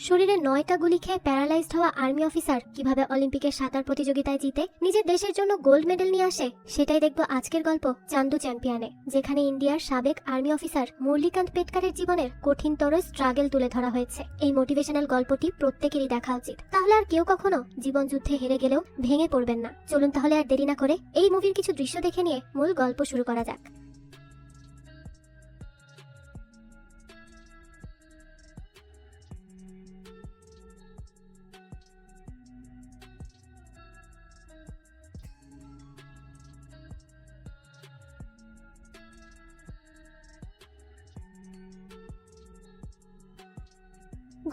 শরীরে 9টা গুলি খেয়ে প্যারালাইজড হওয়া আর্মি অফিসার কিভাবে অলিম্পিকের সাঁতার প্রতিযোগিতায় জিতে নিজের দেশের জন্য গোল্ড মেডেল নিয়ে আসে, সেটাই দেখবো আজকের গল্প চান্দু চ্যাম্পিয়নে, যেখানে ইন্ডিয়ার সাবেক আর্মি অফিসার মুরলীকান্ত পেটকারের জীবনের কঠিনতর স্ট্রাগল তুলে ধরা হয়েছে। এই মোটিভেশনাল গল্পটি প্রত্যেকেরই দেখা উচিত, তাহলে আর কেউ কখনো জীবন যুদ্ধে হেরে গেলেও ভেঙে পড়বেন না। চলুন তাহলে আর দেরি না করে এই মুভির কিছু দৃশ্য দেখে নিয়ে মূল গল্প শুরু করা যাক।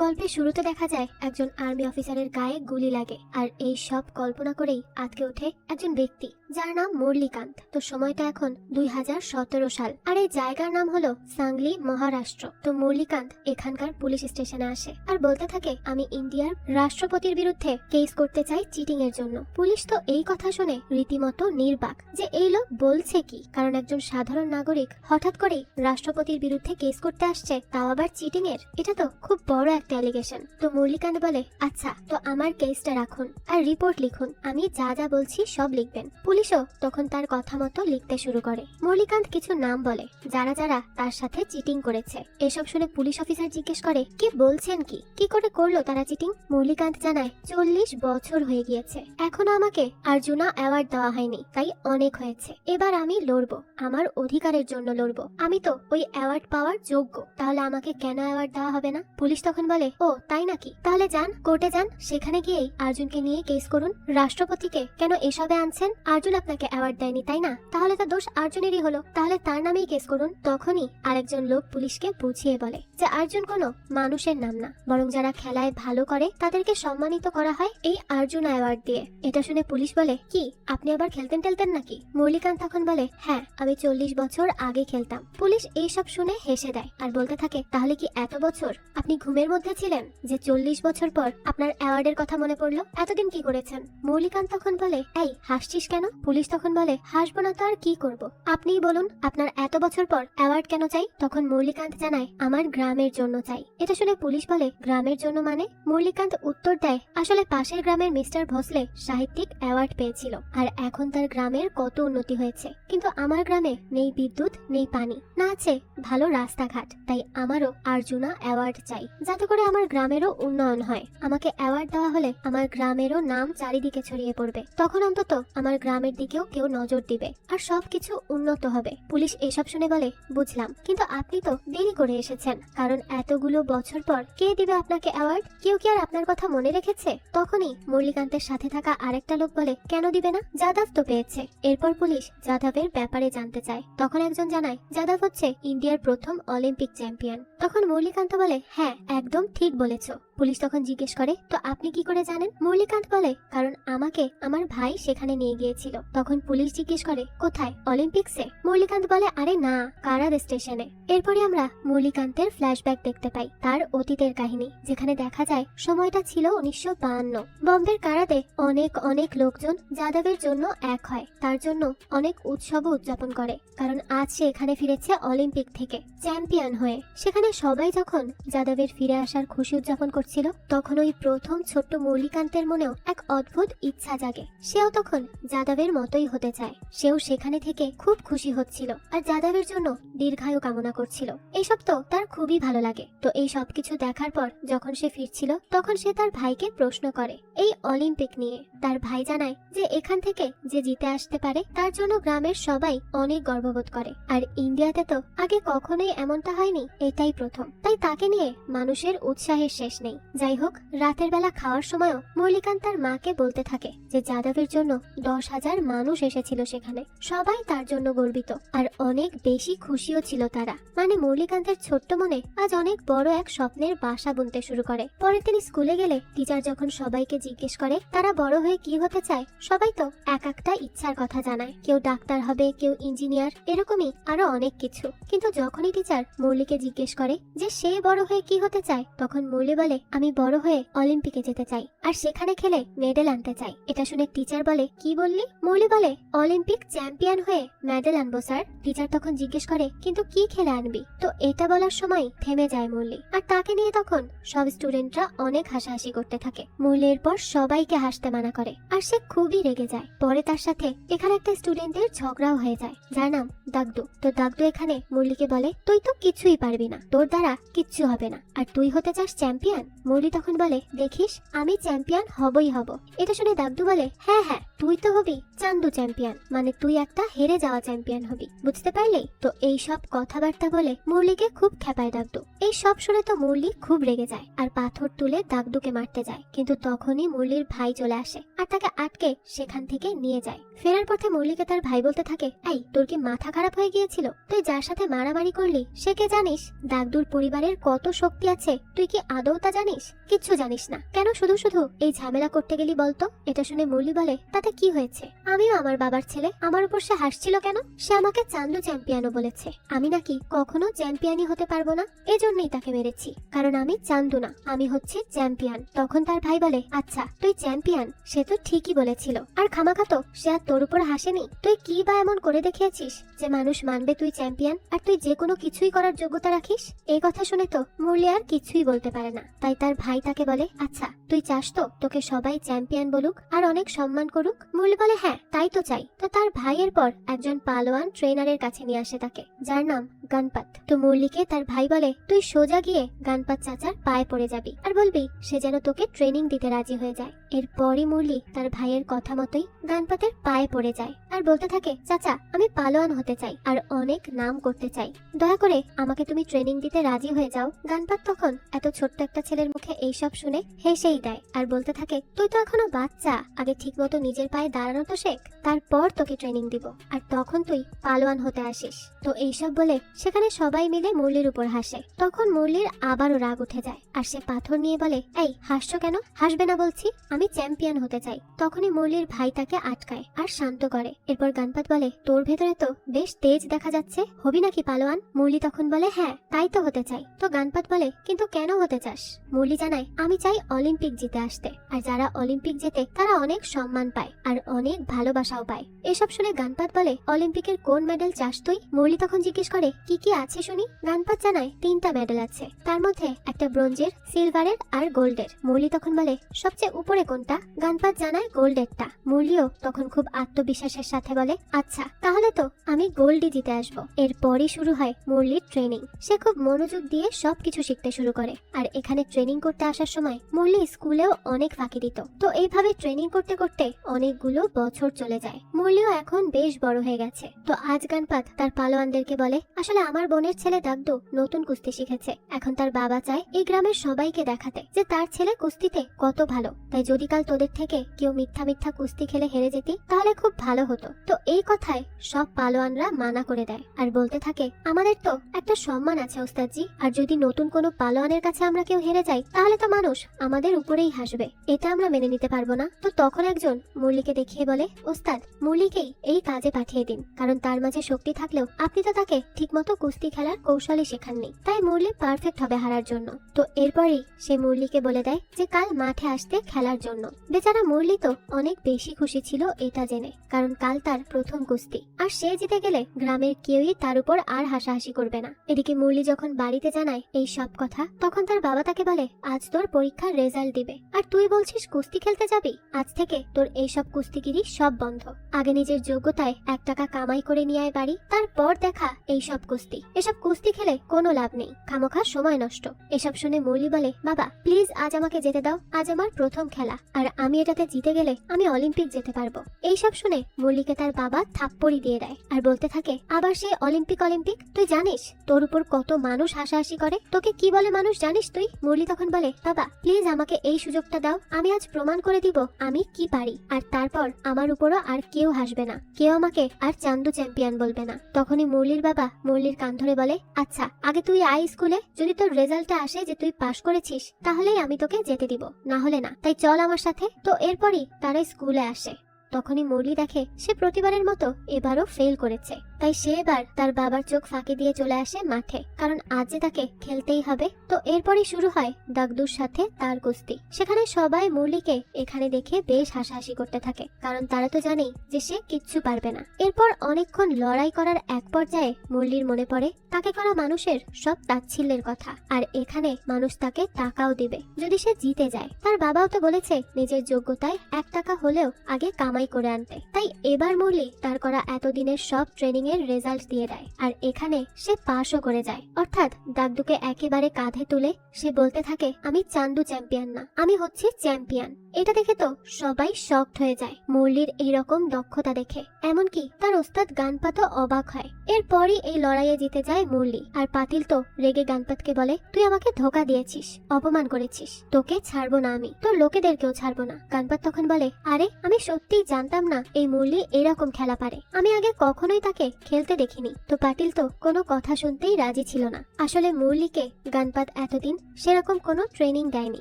গল্পের শুরুতে দেখা যায় একজন আর্মি অফিসারের গায়ে গুলি লাগে, আর এই সব কল্পনা করেই আটকে ওঠে একজন ব্যক্তি যার নাম মুরলীকান্ত। তো সময়টা এখন 2017 সাল, আর এই জায়গার নাম হলো সাংলি, মহারাষ্ট্র। তো মুরলীকান্ত এখানকার পুলিশ স্টেশনে আসে আর বলতে থাকে, আমি ইন্ডিয়ার রাষ্ট্রপতির বিরুদ্ধে কেস করতে চাই চিটিং এর জন্য। পুলিশ তো এই কথা শুনে রীতিমতো নির্বাক যে এই লোক বলছে কি, কারণ একজন সাধারণ নাগরিক হঠাৎ করেই রাষ্ট্রপতির বিরুদ্ধে কেস করতে আসছে, তাও আবার চিটিং এর। এটা তো খুব বড় একটা অ্যালিগেশন। তো মুরলীকান্ত বলে, আচ্ছা তো আমার কেসটা রাখুন আর রিপোর্ট লিখুন, আমি যা যা বলছি সব লিখবেন। পুলিশও তখন তার কথা মতো লিখতে শুরু করে। মুরলীকান্ত কিছু নাম বলে যারা যারা তার সাথে চিটিং করেছে। এসব শুনে পুলিশ অফিসার জিজ্ঞেস করে, কি বলছেন, কি করে করলো তারা চিটিং? মুরলীকান্ত জানায়, 40 বছর হয়ে গিয়েছে, এখনো আমাকে অর্জুনা অ্যাওয়ার্ড দেওয়া হয়নি, তাই অনেক হয়েছে। এবার আমি লড়বো, আমার অধিকারের জন্য লড়বো। আমি তো ওই অ্যাওয়ার্ড পাওয়ার যোগ্য, তাহলে আমাকে কেন অ্যাওয়ার্ড দেওয়া হবে না? পুলিশ তখন বলে, ও তাই নাকি, তাহলে যান কোর্টে যান, সেখানে গিয়েই অর্জুনকে নিয়ে কেস করুন। রাষ্ট্রপতিকে কেন এসবে আনছেন? অর্জুন আপনাকে অ্যাওয়ার্ড দেয়নি তাই না, তাহলে তো দোষ অর্জুনেরই হলো, তাহলে তার নামেই কেস করুন। তখনই আরেকজন লোক পুলিশকে বুঝিয়ে বলে যে অর্জুন কোনো মানুষের নাম না, বরং যারা খেলায় ভালো করে তাদেরকে সম্মানিত করা হয় এই অর্জুন অ্যাওয়ার্ড দিয়ে। এটা শুনে পুলিশ বলে, কি আপনি আবার খেলতেন টেলতেন নাকি? মুরলীকান্ত তখন বলে, হ্যাঁ আমি 40 বছর আগে খেলতাম। পুলিশ এইসব শুনে হেসে দেয় আর বলতে থাকে, তাহলে কি এত বছর আপনি ঘুমের মধ্যে ছিলেন যে 40 বছর পর আপনার অ্যাওয়ার্ডের কথা মনে পড়লো? এতদিন কি করেছেন? মুরলীকান্ত তখন বলে, এই হাসছিস কেন? পুলিশ তখন বলে, হাসবো না তো আর কি করব, আপনিই বলুন আপনার এত বছর পর অ্যাওয়ার্ড কেন চাই? তখন মুরলীকান্ত জানায়, আমার গ্রামের জন্য চাই। এটা শুনে পুলিশ বলে, গ্রামের জন্য মানে? মুরলীকান্ত উত্তর দেয়, আসলে পাশের গ্রামের মিস্টার ভোসলে সাহিত্যিক অ্যাওয়ার্ড পেয়েছিল, আর এখন তার গ্রামের কত উন্নতি হয়েছে, কিন্তু আমার গ্রামে নেই বিদ্যুৎ, নেই পানি, না আছে ভালো রাস্তাঘাট, তাই আমারও অর্জুনা অ্যাওয়ার্ড চাই, যাতে করে আমার গ্রামেরও উন্নয়ন হয়। আমাকে অ্যাওয়ার্ড দেওয়া হলে আমার গ্রামেরও নাম চারিদিকে ছড়িয়ে পড়বে, তখন অন্তত আমার গ্রামের দিকেও কেউ নজর দিবে আর সবকিছু উন্নত হবে। পুলিশ এসব শুনে বলে, বুঝলাম, কিন্তু আপনি তো দেরি করে এসেছেন, কারণ এতগুলো বছর পর কে দিবে আপনাকে অ্যাওয়ার্ড? কেউ কি আর আপনার কথা মনে রেখেছে? তখনই মুরলীকান্তের সাথে থাকা আরেকটা লোক বলে, কেন দিবে না, যাদব তো পেয়েছে। এরপর পুলিশ যাদবের ব্যাপারে জানতে চায়, তখন একজন জানায়, যাদব হচ্ছে ইন্ডিয়ার প্রথম অলিম্পিক চ্যাম্পিয়ন। তখন মুরলীকান্ত বলে, হ্যাঁ একদম ঠিক বলেছো। পুলিশ তখন জিজ্ঞেস করে, তো আপনি কি করে জানেন? মুরলীকান্ত বলে, কারণ আমাকে আমার ভাই সেখানে নিয়ে গিয়েছিল। তখন পুলিশ জিজ্ঞেস করে, কোথায়, অলিম্পিক্সে? মুরলীকান্ত বলে, আরে না, কারাদ স্টেশনে। এরপরে আমরা মুরলীকান্তের ফ্ল্যাশব্যাক দেখতে পাই, তার অতীতের কাহিনী, যেখানে দেখা যায় সময়টা ছিল 1952। বম্বের কারাদে অনেক অনেক লোকজন যাদবের জন্য এক হয়, তার জন্য অনেক উৎসব উদযাপন করে, কারণ আজ সে এখানে ফিরেছে অলিম্পিক থেকে চ্যাম্পিয়ন হয়ে। সেখানে সবাই যখন যাদবের ফিরে আসার খুশি উদযাপন করছিল, তখন ওই প্রথম ছোট্ট মুরলীকান্তের মনেও এক অদ্ভুত ইচ্ছা জাগে। সেও তখন যাদবের মতোই হতে চায়। সেও সেখানে থেকে খুব খুশি হচ্ছিল আর যাদবের জন্য দীর্ঘায়ু কামনা করছিল। এইসব তো তার খুবই ভালো লাগে। তো এই সবকিছু দেখার পর যখন সে ফিরছিল, তখন সে তার ভাইকে প্রশ্ন করে এই অলিম্পিক নিয়ে। তার ভাই জানায় যে এখান থেকে যে জিতে আসতে পারে তার জন্য গ্রামের সবাই অনেক গর্ববোধ করে, আর ইন্ডিয়াতে তো আগে কখনোই এমনটা হয়নি, এটাই প্রথম, তাই তাকে নিয়ে মানুষের উৎসাহের শেষ নেই। যাই হোক, রাতের বেলা খাওয়ার সময়ও মুরলীকান্ত তার মাকে বলতে থাকে যে যাদবের জন্য 10,000 মানুষ এসেছিল সেখানে, সবাই তার জন্য গর্বিত আর অনেক বেশি খুশিও ছিল তারা। মানে মুরলীকান্তের ছোট্ট মনে আজ অনেক বড় এক স্বপ্নের বাসা বুনতে শুরু করে। পরে তিনি স্কুলে গেলে টিচার যখন সবাইকে জিজ্ঞেস করে তারা বড় হয়ে কি হতে চায়, সবাই তো এক একটা ইচ্ছার কথা জানায়, কেউ ডাক্তার হবে, কেউ ইঞ্জিনিয়ার, এরকমই আরো অনেক কিছু। কিন্তু যখনই টিচার মুরলীকে জিজ্ঞেস করে যে সে বড় হয়ে কি হতে চায়, তখন মুরলী বলে, আমি বড় হয়ে অলিম্পিকে যেতে চাই আর সেখানে খেলে মেডেল আনতে চাই। এটা শুনে টিচার বলে, কি বললি? মুরলি বলে, অলিম্পিক চ্যাম্পিয়ন হয়ে মেডেল আনবো স্যার। টিচার তখন জিজ্ঞেস করে, কিন্তু কি খেলে আনবি? তো এটা বলার সময় থেমে যায় মুরলি, আর তাকে নিয়ে তখন সব স্টুডেন্টরা অনেক হাসাহাসি করতে থাকে। মুরলির পর সবাইকে হাসতে মানা করে আর সে খুবই রেগে যায়। পরে তার সাথে এখানে একটা স্টুডেন্টের ঝগড়াও হয়ে যায়, যার নাম দাগদু। তো দাগদু এখানে মুরলিকে বলে, তুই তো কিছুই পারবি না, তোর দ্বারা কিচ্ছু হবে না, আর তুই হতে চাস চ্যাম্পিয়ন? মুরলি তখন বলে, দেখিস আমি চ্যাম্পিয়ন হবই হব। এটা শুনে দাগদু বলে, হ্যাঁ হ্যাঁ, তুই তো হবি চান্দু চ্যাম্পিয়ন, মানে তুই একটা হেরে যাওয়া চ্যাম্পিয়ন হবি, বুঝতে পারলি? তো এই সব কথাবার্তা বলে মুরলিকে খুব খেপায় দাগদু। এই সব শুনে তো মুরলি খুব রেগে যায় আর পাথর তুলে দাগদুকে মারতে যায়, কিন্তু তখনই মুরলির ভাই চলে আসে আর তাকে আটকে সেখান থেকে নিয়ে যায়। ফেরার পথে মুরলিকে তার ভাই বলতে থাকে, এই তোর কি মাথা খারাপ হয়ে গিয়েছিল? তুই যার সাথে মারামারি করলি সে কে জানিস? দাগদুর পরিবারের কত শক্তি আছে তুই কি আদৌ তা জানিস? কিচ্ছু জানিস না, কেন শুধু শুধু এই ঝামেলা করতে গেলি বলতো? এটা শুনে মুরলি বলে, তাতে কি হয়েছে? আমিও আমার বাবার ছেলে, আমার উপর সে হাসছিল কেন? সে আমাকে চান্দু চ্যাম্পিয়নও বলেছে, আমি নাকি কখনো চ্যাম্পিয়নই হতে পারবো না, এজন্যই তাকে মেরেছি, কারণ আমি চান্দু না, আমি হচ্ছে চ্যাম্পিয়ন। তখন তার ভাই বলে, আচ্ছা তুই চ্যাম্পিয়ন, সে তো ঠিকই বলেছিল, আর খামাখা তো সে আর তোর উপর হাসেনি। তুই কি বা এমন করে দেখিয়েছিস যে মানুষ মানবে তুই চ্যাম্পিয়ন, আর তুই যে কোনো কিছুই করার যোগ্যতা রাখিস? এই কথা শুনে তো মুরলি আর কিছুই বলতে পারে না। তাই তার ভাই তাকে বলে, আচ্ছা তুই চাস তো তোকে সবাই চ্যাম্পিয়ন বলুক আর অনেক সম্মান করুক? মুরলি বলে, হ্যাঁ তাই তো চাই। তো তার ভাইয়ের পর একজন পালোয়ান ট্রেনারের কাছে নিয়ে আসে তাকে, যার নাম গণপত। তো মুরলিকে তার ভাই বলে, তুই সোজা গিয়ে গণপত চাচার পায়ে পড়ে যাবি আর বলবি সে যেন তোকে ট্রেনিং দিতে রাজি হয়ে যায়। এরপরই মুরলি তার ভাইয়ের কথা মতোই গণপতের পায়ে পড়ে যায় আর বলতে থাকে, চাচা আমি পালোয়ান হতে চাই আর অনেক নাম করতে চাই, দয়া করে আমাকে তুমি ট্রেনিং দিতে রাজি হয়ে যাও। গণপত তখন এত ছোট্ট একটা ছেলের মুখে এইসব শুনে হেসেই দেয় আর বলতে থাকে, তুই তো এখনো বাচ্চা, আগে ঠিক মতো নিজের পায়ে দাঁড়ানো তো শেখ, তারপর তোকে ট্রেনিং দিব, আর তখন তুই পালোয়ান হতে আসিস। তো এইসব বলে সেখানে সবাই মিলে মুরলির উপর হাসে। তখন মুরলির আবারও রাগ উঠে যায় আর সে পাথর নিয়ে বলে, এই হাসছো কেন? হাসবে না বলছি, আমি চ্যাম্পিয়ন হতে চাই। তখনই মুরলির ভাই তাকে আটকায় আর শান্ত করে। এরপর গণপত বলে, তোর ভেতরে তো বেশ তেজ দেখা যাচ্ছে, হবি নাকি পালোয়ান? মুরলি তখন বলে, হ্যাঁ তাই তো হতে চাই। তো গণপত বলে, কিন্তু কেন হতে চাস? মুরলি জানায়, আমি চাই অলিম্পিক জিতে আসতে, আর যারা অলিম্পিক জেতে তারা অনেক সম্মান পায় আর অনেক ভালোবাসাও পায়। এসব শুনে গণপত বলে, অলিম্পিকের কোন মেডেল চাস তুই? মুরলি তখন জিজ্ঞেস করে, কি কি আছে শুনি। গণপত জানায়, 3টা মেডেল আছে, তার মধ্যে একটা ব্রোঞ্জের, সিলভারের আর গোল্ডের। মুরলি তখন বলে, সবচেয়ে উপরে কোনটা? গণপত জানায় গোল্ডেরটা। মুরলিও তখন খুব আত্মবিশ্বাসের সাথে বলে, আচ্ছা তাহলে তো আমি গোল্ডই জিতে আসবো। এরপরই শুরু হয় মুরলির ট্রেনিং। সে খুব মনোযোগ দিয়ে সবকিছু শিখতে শুরু করে, আর এখানে ট্রেনিং করতে আসার সময় মুরলি স্কুলেও অনেক ফাঁকি দিত। তো এইভাবে ট্রেনিং করতে করতে অনেকগুলো বছর চলে যায়। মুরলিও এখন বেশ বড় হয়ে গেছে। তো আজ গণপত তার পালোয়ানদেরকে বলে, আসলে আমার বোনের ছেলে দাগদু নতুন কুস্তি শিখেছে, এখন তার বাবা চায় এই গ্রামের সবাইকে দেখাতে যে তার ছেলে কুস্তিতে কত ভালো, তাই যদি কাল তোদের থেকে কেউ মিথ্যা মিথ্যা কুস্তি খেলে হেরে যেতি তাহলে খুব ভালো হতো। তো এই কথায় সব পালোয়ানরা মানা করে দেয় আর বলতে থাকে, আমাদের তো একটা সম্মান আছে ওস্তাদজি, আর যদি নতুন কোনো পালোয়ানের কাছে আমরা কেউ হেরে যাই তাহলে তো মানুষ আমাদের উপরেই হাসবে, এটা আমরা মেনে নিতে পারবো না। তো তখন একজন মুরলিকে দেখিয়ে বলে, ওস্তাদ মুরলিকেই এই কাজে পাঠিয়ে দিন, কারণ তার মাঝে শক্তি থাকলেও আপনি তো তাকে ঠিকমতো কুস্তি খেলার কৌশলই শেখাননি, তাই মুরলি পারফেক্ট হবে হারার জন্য। তো এরপরই সে মুরলিকে বলে দেয় যে কাল মাঠে আসতে খেলার জন্য। বেচারা মুরলি তো অনেক বেশি খুশি ছিল এটা জেনে, কারণ কাল তার প্রথম কুস্তি, আর সে জিতে গেলে গ্রামের কেউই তার উপর আর হাসাহাসি করবে না। এদিকে মুরলি যখন বাড়িতে জানায় এই সব কথা, তখন তার বাবা তাকে বলে, আজ তোর পরীক্ষার রেজাল্ট দিবে আর তুই বলছিস কুস্তি খেলতে যাবি? আজ থেকে তোর এইসব কুস্তিগিরি সব বন্ধ, আগে নিজের যোগ্যতায় 1 টাকা কামাই করে নিয়ে আয় বাড়ি, তারপর দেখা এইসব কুস্তি। এসব কুস্তি খেলে কোনো লাভ নেই, খামোখা সময় নষ্ট। এসব শুনে মুরলি বলে, বাবা প্লিজ আজ আমাকে যেতে দাও, আজ আমার প্রথম খেলা, আর আমি এটাতে জিতে গেলে আমি অলিম্পিক যেতে পারবো। এইসব শুনে মুরলিকে তার বাবা থাপ্পড়ি দিয়ে দেয় আর বলতে থাকে, আবার সেই অলিম্পিক অলিম্পিক, তুই জানিস তোর উপর কত মানুষ হাসাহাসি করে, তোকে কি বলে মানুষ জানিস তুই? মুরলি তখন বলে, বাবা প্লিজ আমাকে এই সুযোগটা দাও, আমি আজ প্রমাণ করে দিব আমি কি পারি, আর তারপর আমার উপরও আর কেউ হাসবে না, কেউ আমাকে আর চান্দু চ্যাম্পিয়ন বলবে না। তখনই মুরলির বাবা মুরলির কান ধরে বলে, আচ্ছা আগে তুই আয় স্কুলে, যদি তোর রেজাল্টটা আসে যে তুই পাশ করেছিস তাহলেই আমি তোকে যেতে দিব, না হলে না, তাই চল আমার সাথে। তো এরপরই তারা স্কুলে আসে। তখনই মুরলি দেখে সে প্রতিবারের মতো এবারও ফেল করেছে। তাই সে এবার তার বাবার চোখ ফাঁকি দিয়ে চলে আসে মাঠে, কারণ আজ যে তাকে খেলতেই হবে। তো এরপরই শুরু হয় দাগদুর সাথে তার কুস্তি। সেখানে সবাই মুরলিকে এখানে দেখে বেশ হাসাহাসি করতে থাকে, কারণ তারা তো জানেই যে সে কিচ্ছু পারবে না। এরপর অনেকক্ষণ লড়াই করার এক পর্যায়ে মুরলির মনে পড়ে তাকে করা মানুষের সব তাচ্ছিল্যের কথা, আর এখানে মানুষ তাকে টাকাও দিবে যদি সে জিতে যায়। তার বাবাও তো বলেছে নিজের যোগ্যতায় 1 টাকা হলেও আগে কামাই করে আনতে। তাই এবার মুরলি তার করা এতদিনের সব ট্রেনিং এর রেজাল্ট দিয়ে দেয়, আর এখানে সে পাশও করে যায়। অর্থাৎ দাগদুকে একেবারে কাঁধে তুলে সে বলতে থাকে, আমি চান্দু চ্যাম্পিয়ন না, আমি হচ্ছি চ্যাম্পিয়ন। এটা দেখে তো সবাই শকড হয়ে যায় মুরলির এইরকম দক্ষতা দেখে, এমনকি তার ওস্তাদ গানপাতও অবাক হয়। এরপরই এই লড়াইয়ে জিতে যায় মুরলি, আর পাতিল তো রেগে গানপাতকে বলে, তুই আমাকে ধোকা দিয়েছিস, অপমান করেছিস, তোকে ছাড়বো না, আমি তোর লোকেদেরকেও ছাড়বো না। গানপাত তখন বলে, আরে আমি সত্যিই জানতাম না এই মুরলি এরকম খেলা পারে, আমি আগে কখনোই তাকে খেলতে দেখিনি। তো পাতিল তো কোনো কথা শুনতেই রাজি ছিল না। আসলে মুরলিকে গানপাত এতদিন সেরকম কোনো ট্রেনিং দেয়নি,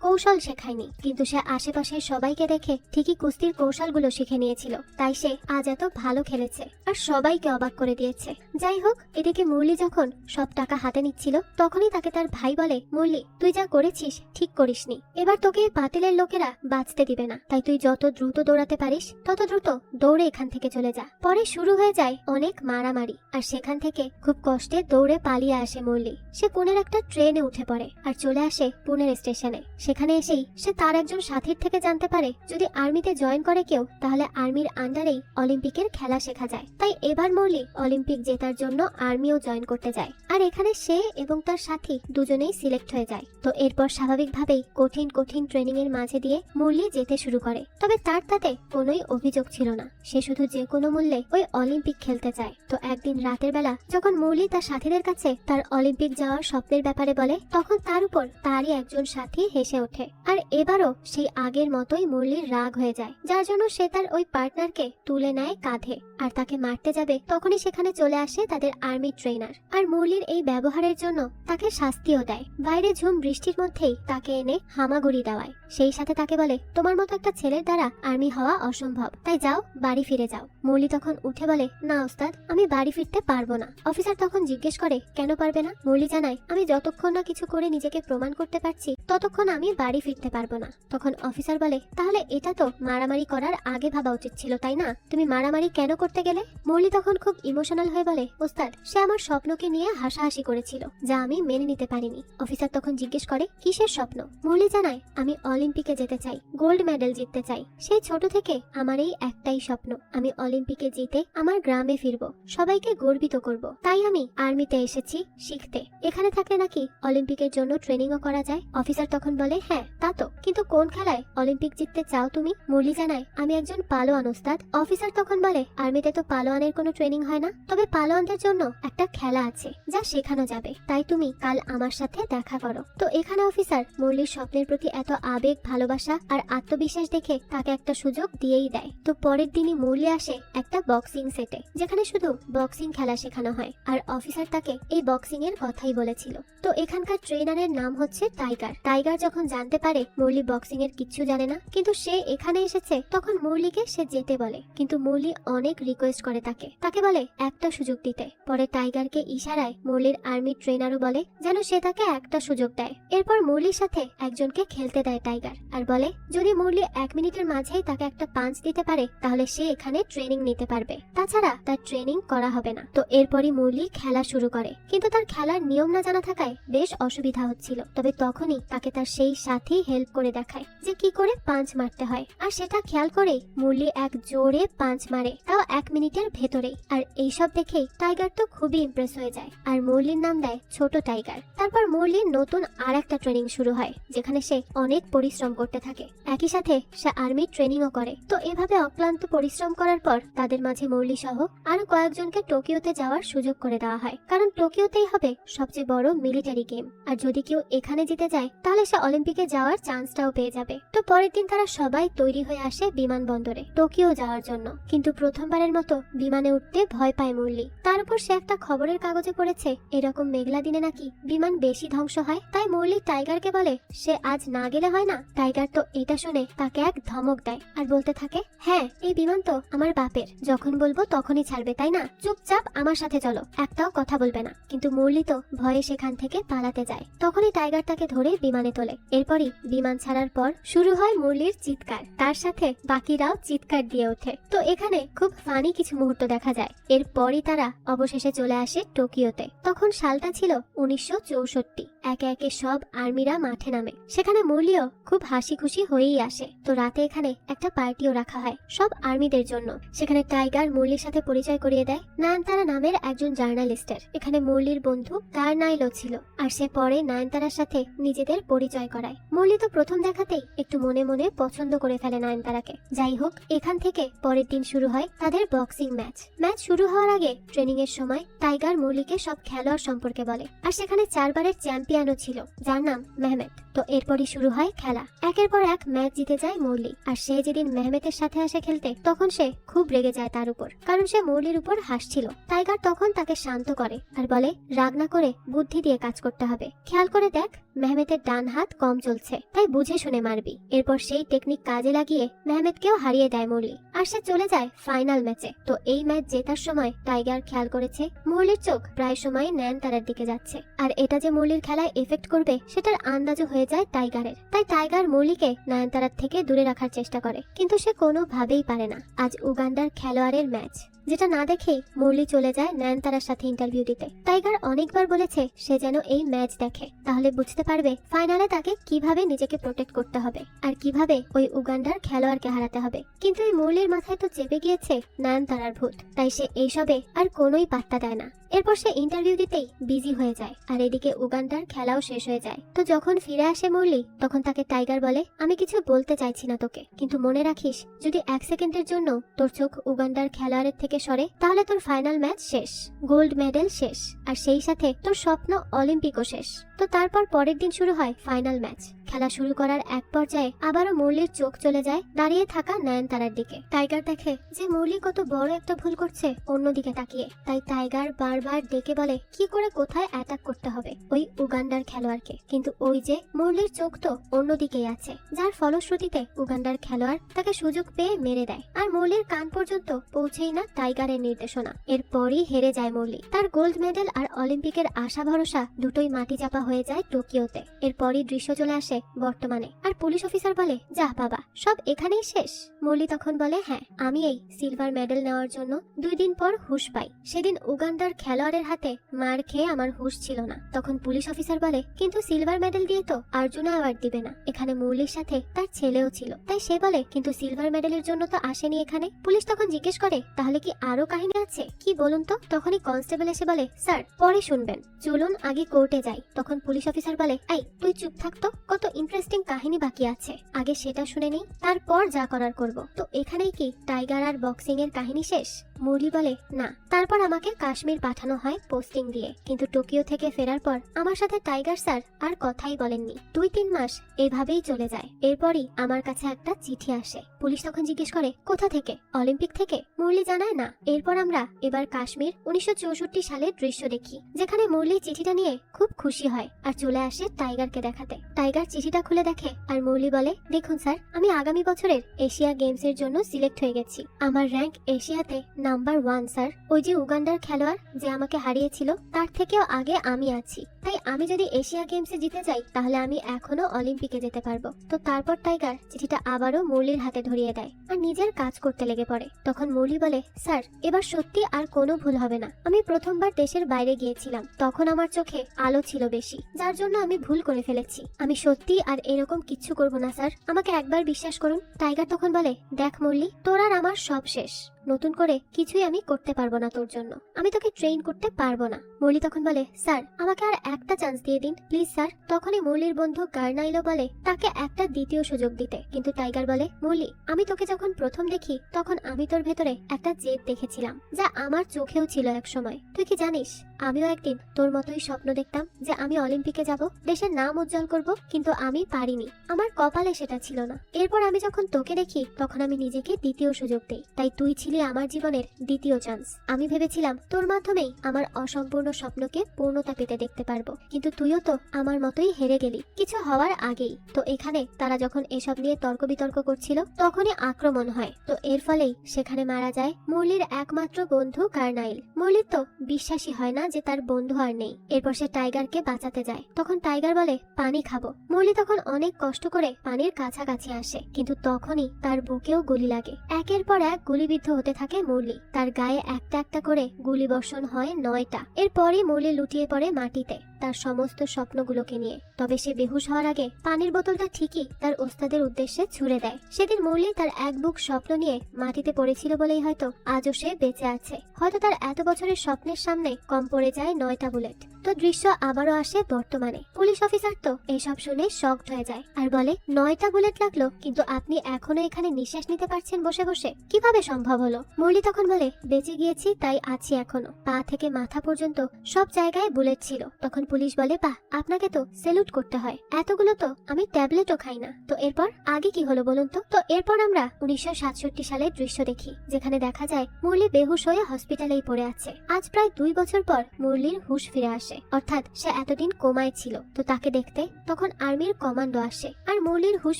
কৌশল শেখায়নি, কিন্তু সে আশেপাশের সবাইকে দেখে ঠিকই কুস্তির কৌশলগুলো শিখে নিয়েছিল। তাই সে আজ এত ভালো খেলেছে আর সবাইকে অবাক করে দিয়েছে। যাই হোক, এদিকে মুরলি যখন সব টাকা হাতে নিচ্ছিল তখনই তাকে তার ভাই বলে, মুরলি তুই যা করেছিস ঠিক করিসনি, এবার তোকে পাতিলের লোকেরা বাঁচতে দিবে না, তাই তুই যত দ্রুত দৌড়াতে পারিস তত দ্রুত দৌড়ে এখান থেকে চলে যা। পরে শুরু হয়ে যায় অনেক মারামারি, আর সেখান থেকে খুব কষ্টে দৌড়ে পালিয়ে আসে মুরলি। সে পুনের একটা ট্রেনে উঠে পড়ে আর চলে আসে পুনের স্টেশনে। সেখানে এসেই সে তার একজন সাথীর থেকে জানতে পারে যদি আর্মিতে জয়েন করে কেউ তাহলে আর্মির আন্ডারেই অলিম্পিকের খেলা শেখা যায়। তাই এবার মুরলি অলিম্পিক জেতার জন্য আর্মিও জয়েন করতে যায়, আর এখানে সে এবং তার সাথী দুজনেই সিলেক্ট হয়ে যায়। তো এরপর স্বাভাবিকভাবেই কঠিন কঠিন ট্রেনিং এর মাঝে দিয়ে মুরলি যেতে শুরু করে, তবে তার তাতে কোনোই অভিযোগ ছিল না, সে শুধু যে কোনো মূল্যে ওই অলিম্পিক খেলতে চায়। তো একদিন রাতের বেলা যখন মুরলি তার সাথীদের কাছে তার অলিম্পিক যাওয়ার স্বপ্নের ব্যাপারে বলে, তখন তার উপর তারই একজন সাথী হেসে ওঠে, আর এবারও সেই আগের মতোই মুরলির রাগ হয়ে যায়, যার জন্য সে তার ওই পার্টনারকে তুলে নেয় কাঁধে আর তাকে মারতে যাবে। তখনই সেখানে চলে আসে তাদের আর্মি ট্রেনার, আর মুরলির এই ব্যবহারের জন্য তাকে শাস্তিও দেয়। বাইরে ঝুম বৃষ্টির মধ্যেই তাকে এনে হামাগুড়ি দেওয়ায়, সেই সাথে তাকে বলে, তোমার মতো একটা ছেলের দ্বারা আর্মি হওয়া অসম্ভব, তাই যাও বাড়ি ফিরে যাও। মুরলি তখন উঠে বলে, না ওস্তাদ, আমি বাড়ি ফিরতে পারবো না। অফিসার তখন জিজ্ঞেস করে, কেন পারবে না? মুরলি জানায়, আমি যতক্ষণ না কিছু করে নিজেকে প্রমাণ করতে পারছি ততক্ষণ আমি বাড়ি ফিরতে পারবো না। তখন অফিসার বলে, তাহলে এটা তো মারামারি করার আগে ভাবা উচিত ছিল, তাই না? তুমি মারামারি কেন করতে গেলে? মুরলি তখন খুব ইমোশনাল হয়ে বলে, ওস্তাদ, সে আমার স্বপ্নকে নিয়ে হাসাহাসি করেছিল, যা আমি মেনে নিতে পারিনি। অফিসার তখন জিজ্ঞেস করে, কিসের স্বপ্ন? মুরলি জানায়, আমি অলিম্পিকে যেতে চাই, গোল্ড মেডেল জিততে চাই। সেই ছোট থেকে আমার এই একটাই স্বপ্ন, আমি অলিম্পিকে জিতে আমার গ্রামে ফিরবো, সবাইকে গর্বিত করব। তাই আমি আর্মিতে এসেছি শিখতে। এখানে থাকলে নাকি অলিম্পিকের জন্য ট্রেনিংও করা যায়। অফিসার তখন বলে, হ্যাঁ তা তো, কিন্তু কোন খেলায় অলিম্পিক জিততে চাও তুমি? মুরলি জানায়, আমি একজন পালোয়ান ওস্তাদ। অফিসার তখন বলে, আর্মিতে তো পালোয়ানের কোনো ট্রেনিং হয় না, তবে পালোয়ানদের জন্য একটা খেলা আছে যা শেখানো যাবে, তাই তুমি কাল আমার সাথে দেখা করো। তো এখানে অফিসার মুরলির স্বপ্নের প্রতি এত আবেগ, ভালোবাসা আর আত্মবিশ্বাস দেখে তাকে একটা সুযোগ দিয়েই দেয়। তো পরের দিনই মুরলি আসে একটা বক্সিং সেটে, যেখানে শুধু বক্সিং খেলা শেখানো হয়, আর অফিসার তাকে এই বক্সিং এর কথাই বলেছিল। তো এখানকার ট্রেনারের নাম হচ্ছে টাইগার। টাইগার যখন জানতে পারে মুরলি বক্সিং এর কিচ্ছু জানে না, কিন্তু সে এখানে এসেছে, তখন মুরলিকে সে যেতে বলে, কিন্তু মুরলি অনেক রিকোয়েস্ট করে তাকে বলে একটা সুযোগ দিতে। পরে টাইগারকে ইশারায় মুরলির আর্মি ট্রেনারও বলে যেন সে তাকে একটা সুযোগ দেয়। এরপর মুরলির সাথে একজনকে খেলতে দেয় টাইগার, আর বলে যদি মুরলি 1 মিনিটের মাঝেই তাকে একটা পাঞ্চ দিতে পারে তাহলে সে এখানে ট্রেনিং নিতে পারবে, তাছাড়া তার ট্রেনিং করা হবে না। তো এরপরই মুরলি খেলা শুরু করে, কিন্তু তার খেলার নিয়ম না জানা থাকায় বেশ অসুবিধা হচ্ছিল। তবে তখনই তাকে তার সেই সাথী হেল্প করে দেখায় যে কি করে পাঞ্চ মারতে হয়, আর সেটা খেয়াল করেই মুরলি এক জোরে পাঞ্চ মারে, তাও 1 মিনিটের ভেতরেই। আর এইসব দেখেই টাইগার তো খুবই ইমপ্রেস হয়ে যায়, আর মুরলির নাম দেয় ছোট টাইগার। তারপর মুরলির নতুন আর একটা ট্রেনিং শুরু হয়, যেখানে সে অনেক পরিশ্রম করতে থাকে, একই সাথে সে আর্মি ট্রেনিংও করে। তো এভাবে অক্লান্ত পরিশ্রম করার পর তাদের মাঝে মুরলি সহ আরো কয়েকজনকে টোকিওতে যাওয়ার সুযোগ করে দেওয়া হয়, কারণ টোকিওতেই হবে সবচেয়ে বড় মিলিটারি গেম, আর যদি কেউ এখানে জিতে যায় তাহলে সে অলিম্পিকে যাওয়ার চান্সটাও পেয়ে যাবে। তো পরের দিন তারা সবাই তৈরি হয়ে আসে বিমানবন্দরে টোকিও যাওয়ার জন্য, কিন্তু প্রথমবারের মতো বিমানে উঠতে ভয় পায় মুরলি। তার উপর সে একটা খবরের কাগজে পড়েছে এরকম মেঘলা দিনে নাকি বিমান বেশি ধ্বংস হয়। তাই মুরলি টাইগারকে বলে সে আজ না গেলে হয় না। টাইগার তো এটা শুনে তাকে এক ধমক দেয় আর বলতে থাকে, হ্যাঁ এই বিমান তো আমার বাপের, যখন বলবো তখনই ছাড়বে, তাই না? না, চুপচাপ আমার সাথে চলো, একটাও কথা বলবে না। কিন্তু মুরলি তো ভয়ে সেখান থেকে পালাতে যায়। তখনই টাইগার তাকে ধরে বিমানে তোলে। এরপরই বিমান ছাড়ার পর শুরু হয় মুরলির চিৎকার, তার সাথে বাকিরাও চিৎকার দিয়ে ওঠে। তো এখানে খুব ফানি কিছু মুহূর্ত দেখা যায়। এরপরই তারা অবশেষে চলে আসে টোকিওতে। তখন সালটা ছিল 1964। একে একে সব আর্মিরা মাঠে নামে। সেখানে মুরলিও খুব হাসি খুশি হয়েই আসে। তো রাতে এখানে একটা পার্টিও রাখা হয় সব আর্মিদের জন্য। সেখানে টাইগার মুরলির সাথে পরিচয় করিয়ে দেয় নয়নতারা নামের একজন জার্নালিস্টের। এখানে মুরলির বন্ধু কারনাইলও ছিল, আর সে পরে নয়নতারার সাথে নিজেদের পরিচয় করায়। মুরলি তো প্রথম দেখাতেই একটু মনে মনে পছন্দ করে ফেলে নয়নতারাকে। যাই হোক, এখান থেকে পরের দিন শুরু হয় তাদের বক্সিং ম্যাচ। ম্যাচ শুরু হওয়ার আগে ট্রেনিং এর সময় টাইগার মুরলিকে সব খেলোয়াড় সম্পর্কে বলে। আর সেখানে 4 বারের চ্যাম্পিয়নও ছিল, যার নাম মেহমেদ। তো এরপরই শুরু হয় খেলা। একের পর এক ম্যাচ জিতে যায় মুরলি। আর সে যেদিন মেহমেদের সাথে আসে খেলতে, তখন সে খুব রেগে যায় তার উপর, কারণ সে মুরলির উপর হাসছিল। টাইগার তখন তাকে শান্ত করে আর বলে, রাগ না করে বুদ্ধি দিয়ে কাজ করতে হবে। খেয়াল করে দেখ, মেহমেদের ডান হাত কম চলছে, তাই বুঝে শুনে মারবি। এরপর সেই টেকনিক কাজে লাগিয়ে মেহমেদকেও হারিয়ে দেয় মুরলি। আর সে চলে যায় ফাইনাল ম্যাচে। তো এই ম্যাচ জেতার সময় টাইগার খেয়াল করেছে মুরলির চোখ প্রায় সময় নয়নতারার দিকে যাচ্ছে। আর এটা যে মুরলির খেলায় এফেক্ট করবে সেটার আন্দাজও হয়ে যায় টাইগারের। তাই টাইগার মুরলিকে নয়নতারার থেকে দূরে রাখার চেষ্টা করে, কিন্তু সে কোনোভাবেই পারে না। আজ উগান্ডার খেলোয়াড়ের ম্যাচ, যেটা না দেখেই মুরলি চলে যায় নয়নতারার সাথে ইন্টারভিউ দিতে। টাইগার অনেকবার বলেছে সে যেন এই ম্যাচ দেখে, তাহলে বুঝতে পারবে ফাইনালে তাকে কিভাবে নিজেকে প্রোটেক্ট করতে হবে আর কিভাবে ওই উগান্ডার খেলোয়াড়কে হারাতে হবে। কিন্তু এই মুরলির মাথায় তো চেপে গিয়েছে নয়নতারার ভূত, তাই সে এইসবে আর কোনোই পাত্তা দেয় না। এরপর সে ইন্টারভিউ দিতেই বিজি হয়ে যায়। আর এদিকে উগান্ডার খেলাও শেষ হয়ে যায়। তো যখন ফিরে আসে মুরলি, তখন তাকে টাইগার বলে, আমি কিছু বলতে চাইছি না তোকে, কিন্তু মনে রাখিস যদি 1 সেকেন্ডের জন্য তোর চোখ উগান্ডার খেলোয়াড়ের থেকে সরে, তাহলে তোর ফাইনাল ম্যাচ শেষ, গোল্ড মেডেল শেষ, আর সেই সাথে তোর স্বপ্ন অলিম্পিকও শেষ। তো তারপর পরের দিন শুরু হয় ফাইনাল ম্যাচ। খেলা শুরু করার এক পর্যায়ে আবারও মুরলির চোখ চলে যায় দাঁড়িয়ে থাকা নয়নতারার দিকে। টাইগার দেখে যে মুরলি কত বড় একটা ভুল করছে অন্যদিকে তাকিয়ে। তাই টাইগার বারবার ডেকে বলে কি করে কোথায় অ্যাটাক করতে হবে ওই উগান্ডার খেলোয়াড়কে। কিন্তু ওই যে মুরলির চোখ তো অন্যদিকেই আছে, যার ফলশ্রুতিতে উগান্ডার খেলোয়াড় তাকে সুযোগ পেয়ে মেরে দেয়। আর মুরলির কান পর্যন্ত পৌঁছেই না টাইগারের নির্দেশনা। এরপরই হেরে যায় মুরলি। তার গোল্ড মেডেল আর অলিম্পিকের আশা ভরসা দুটোই মাটি চাপা হয়ে যায় টোকিওতে। এরপরই দৃশ্য চলে আসে বর্তমানে। আর পুলিশ অফিসার বলে, যা বাবা, সব এখানেই শেষ? মুরলি তখন বলে, হ্যাঁ, আমি এই সিলভার মেডেল নেওয়ার জন্য 2 দিন পর হুঁশ পাই। সেদিন উগান্ডার খেলোয়াড়ের হাতে মার খেয়ে আমার হুঁশ ছিল না। তখন পুলিশ অফিসার বলে, কিন্তু সিলভার মেডেল দিয়ে তো অর্জুন অ্যাওয়ার্ড দিবে না, এখানে মুরলির সাথে তার ছেলেও ছিল। তাই সে বলে, কিন্তু সিলভার মেডেলের জন্য তো আসেনি এখানে। পুলিশ তখন জিজ্ঞেস করে, তাহলে কি আরো কাহিনী আছে, কি বলুন তো? তখনই কনস্টেবল এসে বলে, স্যার পরে শুনবেন, চলুন আগে কোর্টে যাই। তখন পুলিশ অফিসার বলে, এই তুই চুপ থাকতো, কত ইন্টারেস্টিং কাহিনী বাকি আছে, আগে সেটা শুনে নেই, তারপর যা করার করব। তো এখানেই কি টাইগার আর বক্সিং এর কাহিনী শেষ? মুরলি বলে, না। তারপর আমাকে কাশ্মীর পাঠানো হয় পোস্টিং দিয়ে, কিন্তু টোকিও থেকে ফেরার পর আমার সাথে টাইগার স্যার আর কথাই বলেননি। 2-3 মাস এভাবেই চলে যায়। এরপরই আমার কাছে একটা চিঠি আসে। পুলিশ তখন জিজ্ঞেস করে, কোথা থেকে? অলিম্পিক থেকে? মুরলি জানায় না। এরপর আমরা এবার কাশ্মীর 1964 সালের দৃশ্য দেখি, যেখানে মুরলি চিঠিটা নিয়ে খুব খুশি হয় আর চলে আসে টাইগারকে দেখাতে। টাইগার চিঠিটা খুলে দেখে আর মুরলি বলে, দেখুন স্যার, আমি আগামী বছরের এশিয়া গেমস এর জন্য সিলেক্ট হয়ে গেছি। আমার র্যাঙ্ক এশিয়াতে নাম্বার 1 স্যার। ওই যে উগান্ডার খেলোয়াড় যে আমাকে হারিয়েছিল, তার থেকেও আগে আমি আছি। তাই আমি যদি এশিয়া গেমসে জিতে যাই, তাহলে আমি এখনো অলিম্পিকে যেতে পারবো। তো তারপর টাইগার চিঠিটা আবারও মুরলির হাতে ধরিয়ে দেয় আর নিজের কাজ করতে লেগে পড়ে। তখন মুরলি বলে, স্যার এবার সত্যি আর কোনো ভুল হবে না। আমি প্রথমবার দেশের বাইরে গিয়েছিলাম, তখন আমার চোখে আলো ছিল বেশি, যার জন্য আমি ভুল করে ফেলেছি। আমি সত্যি আর এরকম কিচ্ছু করবো না স্যার, আমাকে একবার বিশ্বাস করুন। টাইগার তখন বলে, দেখ মুরলি, তোর আর আমার সব শেষ, নতুন করে কিছুই আমি করতে পারবো না তোর জন্য, আমি তোকে ট্রেন করতে পারবো না। মুরলি তখন বলে, স্যার আমাকে আর একটা চান্স দিয়ে দিন প্লিজ স্যার। তখনই মুরলির বন্ধু কারনাইলো বলে তাকে একটা দ্বিতীয় সুযোগ দিতে। কিন্তু টাইগার বলে, মুরলি, আমি তোকে যখন প্রথম দেখি তখন আমি তোর ভেতরে একটা জেদ দেখেছিলাম, যা আমার চোখেও ছিল এক সময়। তুই কি জানিস, আমিও একদিন তোর মতোই স্বপ্ন দেখতাম যে আমি অলিম্পিকে যাব, দেশের নাম উজ্জ্বল করব, কিন্তু আমি পারিনি, আমার কপালে সেটা ছিল না। এরপর আমি যখন তোকে দেখি তখন আমি নিজেকে দ্বিতীয় সুযোগ দেই। তাই তুই ছিলি আমার জীবনের দ্বিতীয় চান্স। আমি ভেবেছিলাম তোর মাধ্যমেই আমার অসম্পূর্ণ স্বপ্নকে পূর্ণতা পেতে দেখতে পারবো। পারবো, কিন্তু তুইও তো আমার মতোই হেরে গেলি কিছু হওয়ার আগেই। তো এখানে তারা যখন এসব নিয়ে তর্ক বিতর্ক করছিল তখনই আক্রমণ হয়। তো এর ফলেই সেখানে মারা যায় মুরলির একমাত্র বন্ধু কার্নাইল। মুরলির তো বিশ্বাসই হয় না যে তার বন্ধু আর নেই। এরপর সে টাইগারকে বাঁচাতে যায়। তখন টাইগার বলে পানি খাবো। মুরলি তখন অনেক কষ্ট করে পানির কাছাকাছি আসে, কিন্তু তখনই তার বুকেও গুলি লাগে। একের পর এক গুলিবিদ্ধ হতে থাকে মুরলি। তার গায়ে একটা একটা করে গুলি বর্ষণ হয় 9টা। এরপরই মুরলি লুটিয়ে পড়ে মাটিতে তার সমস্ত স্বপ্নগুলোকে নিয়ে। তবে সে বেহুশ হওয়ার আগে পানির বোতলটা ঠিকই তার ওস্তাদের উদ্দেশ্যে ছুড়ে দেয়। সেদিন মুরলি তার এক বুক স্বপ্ন নিয়ে মাটিতে পড়েছিল বলেই হয়তো আজও সে বেঁচে আছে। হয়তো তার এত বছরের স্বপ্নের সামনে কম পড়ে যায় 9টা বুলেট। তো দৃশ্য আবারও আসে বর্তমানে। পুলিশ অফিসার তো এইসব শুনে শকড হয়ে যায় আর বলে 9টা বুলেট লাগলো, কিন্তু আপনি এখনো এখানে নিঃশ্বাস নিতে পারছেন বসে বসে, কিভাবে সম্ভব হলো? মুরলি তখন বলে বেঁচে গিয়েছি তাই আছি এখনো। পা থেকে মাথা পর্যন্ত সব জায়গায় বুলেট ছিল। তখন পুলিশ বলে বাহ, আপনাকে তো সেলুট করতে হয়, এতগুলো তো আমি ট্যাবলেটও খাই না। তো এরপর আগে কি হলো বলুন তো? তো এরপর আমরা 1967 সালের দৃশ্য দেখি, যেখানে দেখা যায় মুরলি বেহুশ হয়ে হসপিটালেই পড়ে আছে। আজ প্রায় 2 বছর পর মুরলির হুঁশ ফিরে আসে, অর্থাৎ সে এতদিন কোমায় ছিল। তো তাকে দেখতে তখন আর্মির কমান্ডো আসে, আর মুরলির হুঁশ